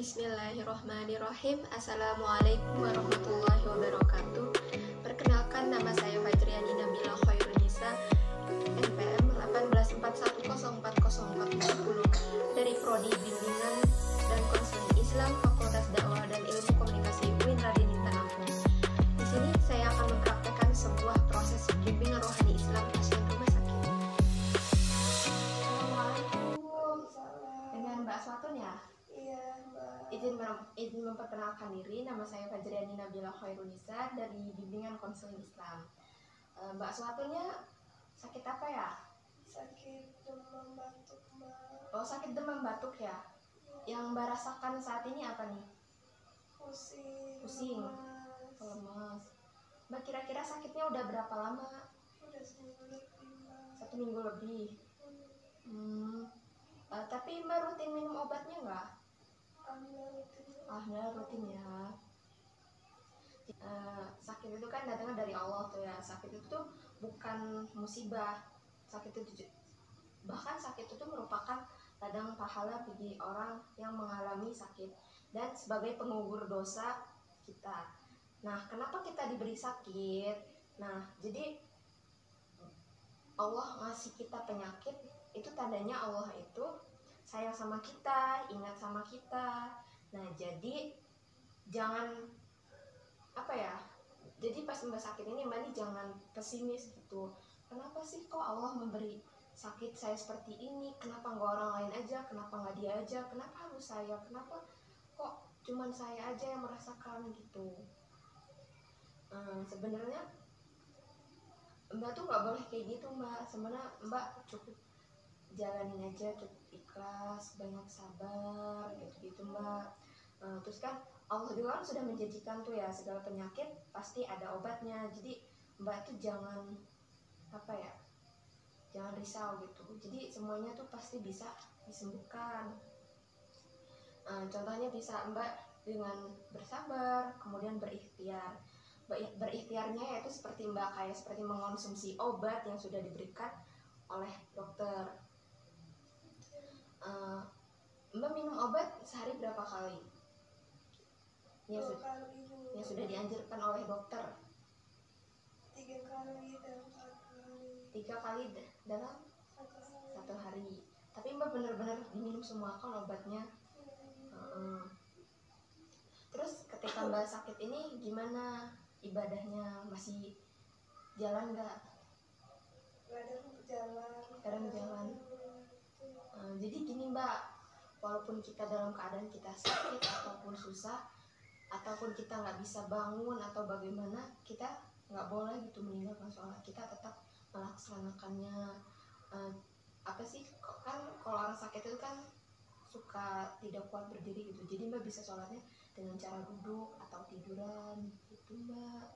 Bismillahirrahmanirrahim. Assalamualaikum warahmatullahi wabarakatuh. Perkenalkan, nama saya Fajriani Nabila Khairunisa, NPM 1841040440 dari Prodi Bimbingan dan Konseling Islam Fakultas Dakwah dan Ilmu Komunikasi UIN Raden Intan Lampung. Di sini saya akan mempraktekkan sebuah proses bimbingan rohani Islam pasien rumah sakit. Assalamualaikum. Dengan Mbak Swatun ya? Izin memperkenalkan diri, nama saya Fajriani Nabila Khairunisa dari Bimbingan Konseling Islam. Mbak Suatunnya sakit apa ya? Sakit demam batuk, Mbak. Oh, sakit demam batuk ya? Yang Mbak rasakan saat ini apa nih? Pusing. Lemas. Mbak kira-kira sakitnya udah berapa lama? Udah seminggu lebih, Mbak. 1 minggu lebih. Tapi Mbak rutin minum obatnya nggak? Alhamdulillah rutin ya. Sakit itu kan datangnya dari Allah tuh ya. Sakit itu tuh bukan musibah. Bahkan sakit itu merupakan ladang pahala bagi orang yang mengalami sakit dan sebagai pengugur dosa kita. Nah, kenapa kita diberi sakit? Nah, jadi Allah ngasih kita penyakit, itu tandanya Allah itu sayang sama kita, ingat sama kita. Nah, jadi jangan jadi pas Mbak sakit ini, Mbak nih jangan pesimis gitu. Kenapa sih kok Allah memberi sakit saya seperti ini? Kenapa nggak orang lain aja? Kenapa nggak dia aja? Kenapa harus saya? Kenapa kok cuman saya aja yang merasakan gitu? Sebenarnya Mbak tuh nggak boleh kayak gitu, Mbak. Sebenarnya Mbak cukup jalanin aja, cukup ikhlas, banyak sabar gitu Mbak. Terus kan Allah juga kan sudah menjanjikan tuh ya, segala penyakit pasti ada obatnya. Jadi Mbak tuh jangan jangan risau gitu. Jadi semuanya tuh pasti bisa disembuhkan. Contohnya bisa Mbak dengan bersabar, kemudian berikhtiar. Berikhtiarnya yaitu seperti Mbak seperti mengonsumsi obat yang sudah diberikan oleh dokter. Mbak minum obat sehari berapa kali? Yang sudah dianjurkan oleh dokter. 3 kali dalam 1 hari. 3 kali dalam 1 hari. Tapi Mbak benar-benar diminum semua kan obatnya. Terus ketika Mbak sakit ini gimana ibadahnya? Masih jalan nggak? Kadang jalan. Jadi gini Mbak, walaupun kita dalam keadaan kita sakit ataupun susah, ataupun kita nggak bisa bangun atau bagaimana, kita nggak boleh gitu meninggalkan sholat. Kita tetap melaksanakannya. Kan kalau orang sakit itu kan suka tidak kuat berdiri gitu. Jadi Mbak bisa sholatnya dengan cara duduk atau tiduran gitu Mbak.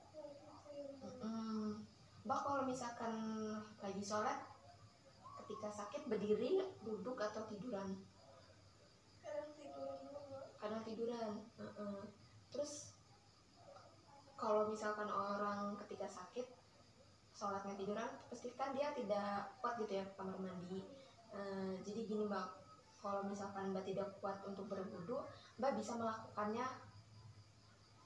Mbak kalau misalkan lagi sholat ketika sakit berdiri, duduk atau tiduran? Kadang tiduran. Terus kalau misalkan orang ketika sakit sholatnya tiduran, pasti kan dia tidak kuat gitu ya ke kamar mandi. Jadi gini Mbak, kalau misalkan Mbak tidak kuat untuk berwudu, Mbak bisa melakukannya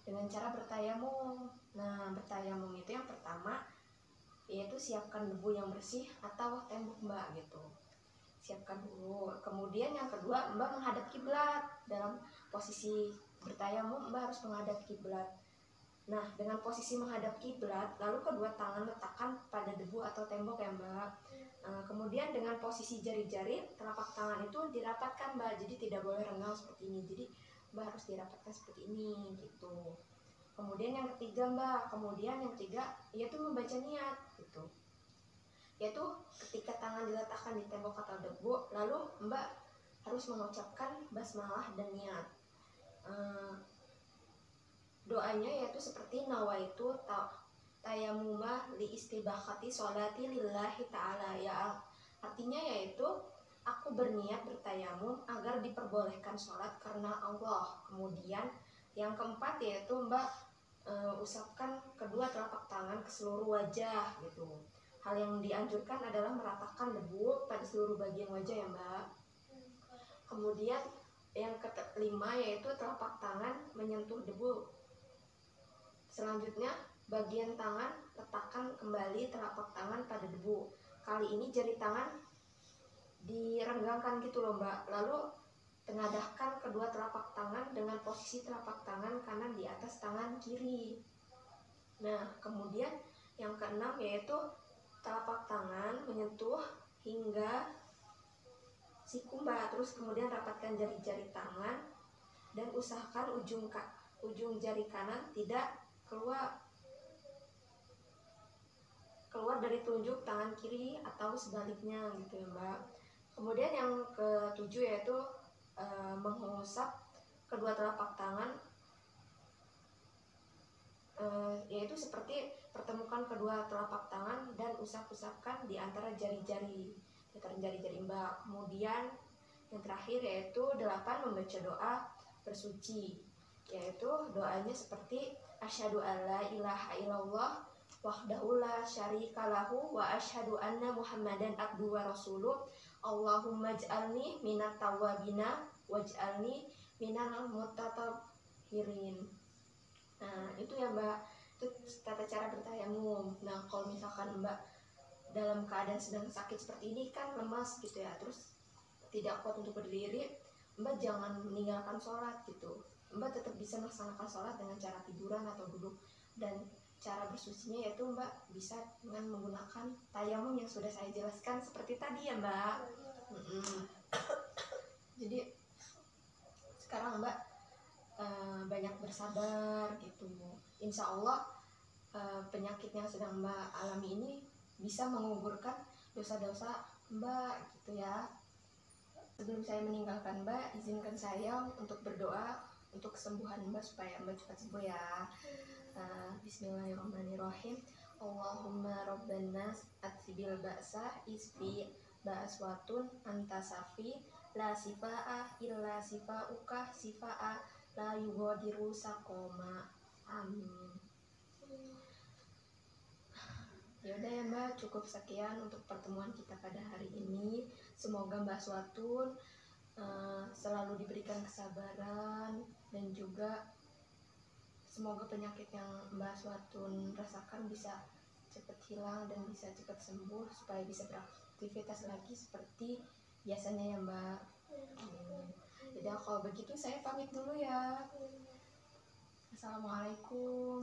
dengan cara bertayamum. Nah, bertayamum itu yang pertama yaitu siapkan debu yang bersih atau tembok Mbak gitu. Siapkan dulu. Kemudian yang kedua, Mbak menghadap kiblat. Dalam posisi bertayamum Mbak harus menghadap kiblat. Nah, dengan posisi menghadap kiblat, lalu kedua tangan letakkan pada debu atau tembok ya Mbak. Kemudian dengan posisi jari-jari telapak tangan itu dirapatkan Mbak. Jadi tidak boleh renggang seperti ini. Jadi Mbak harus dirapatkan seperti ini gitu. Kemudian yang ketiga Mbak, yaitu membaca niat gitu. Yaitu ketika tangan diletakkan di tembok atau debu, lalu Mbak harus mengucapkan basmalah dan niat. Doanya yaitu seperti nawaitu tayamuma li istibahati sholati lillahi ta'ala, ya artinya yaitu aku berniat bertayamum agar diperbolehkan sholat karena Allah. Kemudian yang keempat yaitu Mbak usapkan kedua telapak tangan ke seluruh wajah gitu. Hal yang dianjurkan adalah meratakan debu pada seluruh bagian wajah ya Mbak. Kemudian Yang kelima yaitu telapak tangan menyentuh debu. Selanjutnya, bagian tangan letakkan kembali telapak tangan pada debu. Kali ini jari tangan direnggangkan gitu loh Mbak. Lalu tengadahkan kedua telapak tangan dengan posisi telapak tangan kanan di atas tangan kiri. Nah, kemudian yang keenam yaitu telapak tangan menyentuh hingga siku Mbak. Terus kemudian rapatkan jari-jari tangan dan usahakan ujung jari kanan tidak keluar dari telunjuk tangan kiri atau sebaliknya gitu ya Mbak. Kemudian yang ketujuh yaitu mengusap kedua telapak tangan, yaitu seperti pertemukan kedua telapak tangan dan usap-usapkan di antara jari-jari Mbak. Kemudian yang terakhir yaitu 8 membaca doa bersuci, yaitu doanya seperti asyhadu alla ilaha illallah wahdahu la syarika lahu wa asyhadu anna muhammadan abduhu wa rasuluh Allahumma ij'alni minat tawwabina waj'alni minal mutatahhirin. Nah, itu ya Mbak, itu tata cara bertayamum. Nah, kalau misalkan Mbak dalam keadaan sedang sakit seperti ini kan lemas gitu ya, terus tidak kuat untuk berdiri, Mbak jangan meninggalkan sholat gitu. Mbak tetap bisa melaksanakan sholat dengan cara tiduran atau duduk, dan cara bersucinya yaitu Mbak bisa dengan menggunakan tayamum yang sudah saya jelaskan seperti tadi ya Mbak. Jadi sekarang Mbak banyak bersabar gitu. Insya Allah penyakit yang sedang Mbak alami ini bisa menggugurkan dosa-dosa Mbak gitu ya. Sebelum saya meninggalkan Mbak, izinkan saya untuk berdoa untuk kesembuhan Mbak supaya Mbak cepat sembuh ya. Bismillahirrahmanirrahim. Allahumma rabban nas atsibil ba'sa isfi ba'aswatun antasafi la sifaa illa sifauka sifaa la yughadiru saqoma. Amin. Yaudah ya Mbak, cukup sekian untuk pertemuan kita pada hari ini. Semoga Mbak Aswatun selalu diberikan kesabaran, dan juga semoga penyakit yang Mbak Aswatun rasakan bisa cepat hilang dan bisa cepat sembuh supaya bisa beraktivitas lagi seperti biasanya ya Mbak. Jadi kalau begitu saya pamit dulu ya. Assalamualaikum.